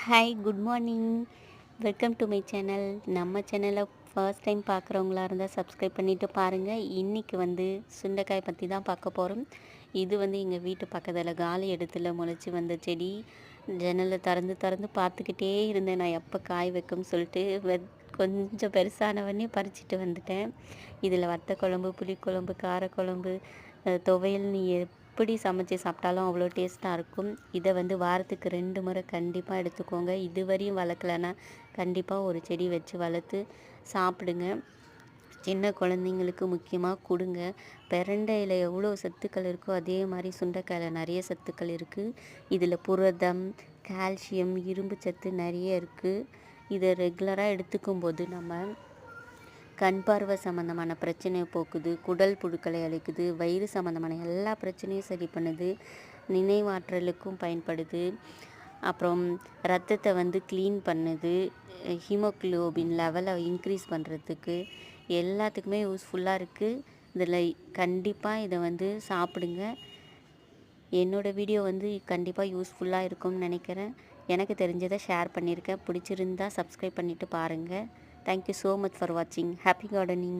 Hi good morning. Welcome to my channel. நம்ம சேனலை first time பார்க்குறவங்களா இருந்தால் சப்ஸ்கிரைப் பண்ணிவிட்டு பாருங்கள். இன்றைக்கி சுண்டைக்காய் பற்றி தான் பார்க்க போகிறோம். இது எங்கள் வீட்டு பக்கத்தில் காலி இடத்துல முளைச்சி வந்த செடி. ஜன்னலை திறந்து திறந்து பார்த்துக்கிட்டே இருந்தேன், நான் எப்போ காய் வைக்கும்னு சொல்லிட்டு. கொஞ்சம் பெருசானவொடனே பறிச்சுட்டு வந்துட்டேன். இதில் வத்த குழம்பு, புளிக்குழம்பு, காரக்குழம்பு, துவையல்னு எப்படி சமைச்சு சாப்பிட்டாலும் அவ்வளோ டேஸ்ட்டாக இருக்கும். இதை வாரத்துக்கு 2 முறை கண்டிப்பாக எடுத்துக்கோங்க. இதுவரையும் வளர்க்கலன்னா கண்டிப்பாக ஒரு செடி வச்சு வளர்த்து சாப்பிடுங்க. சின்ன குழந்தைங்களுக்கு முக்கியமாக கொடுங்க. பிரண்டையில் எவ்வளோ சத்துக்கள் இருக்கோ அதே மாதிரி சுண்டைக்காயில் நிறைய சத்துக்கள் இருக்குது. இதில் புரதம், கால்சியம், இரும்பு சத்து நிறைய இருக்குது. இதை ரெகுலராக எடுத்துக்கும்போது நம்ம கண் பார்வை சம்மந்தமான பிரச்சனையை போக்குது, குடல் புழுக்களை அழிக்குது, வயிறு சம்மந்தமான எல்லா பிரச்சனையும் சரி பண்ணுது, நினைவாற்றலுக்கும் பயன்படுது. அப்புறம் ரத்தத்தை க்ளீன் பண்ணுது, ஹீமோக்ளோபின் லெவலை இன்க்ரீஸ் பண்ணுறதுக்கு எல்லாத்துக்குமே யூஸ்ஃபுல்லாக இருக்குது. இதில் கண்டிப்பாக இதை சாப்பிடுங்க. என்னோடய வீடியோ கண்டிப்பாக யூஸ்ஃபுல்லாக இருக்கும்னு நினைக்கிறேன். எனக்கு தெரிஞ்சதை ஷேர் பண்ணியிருக்கேன். பிடிச்சிருந்தா சப்ஸ்கிரைப் பண்ணிவிட்டு பாருங்கள். Thank you so much for watching. Happy gardening.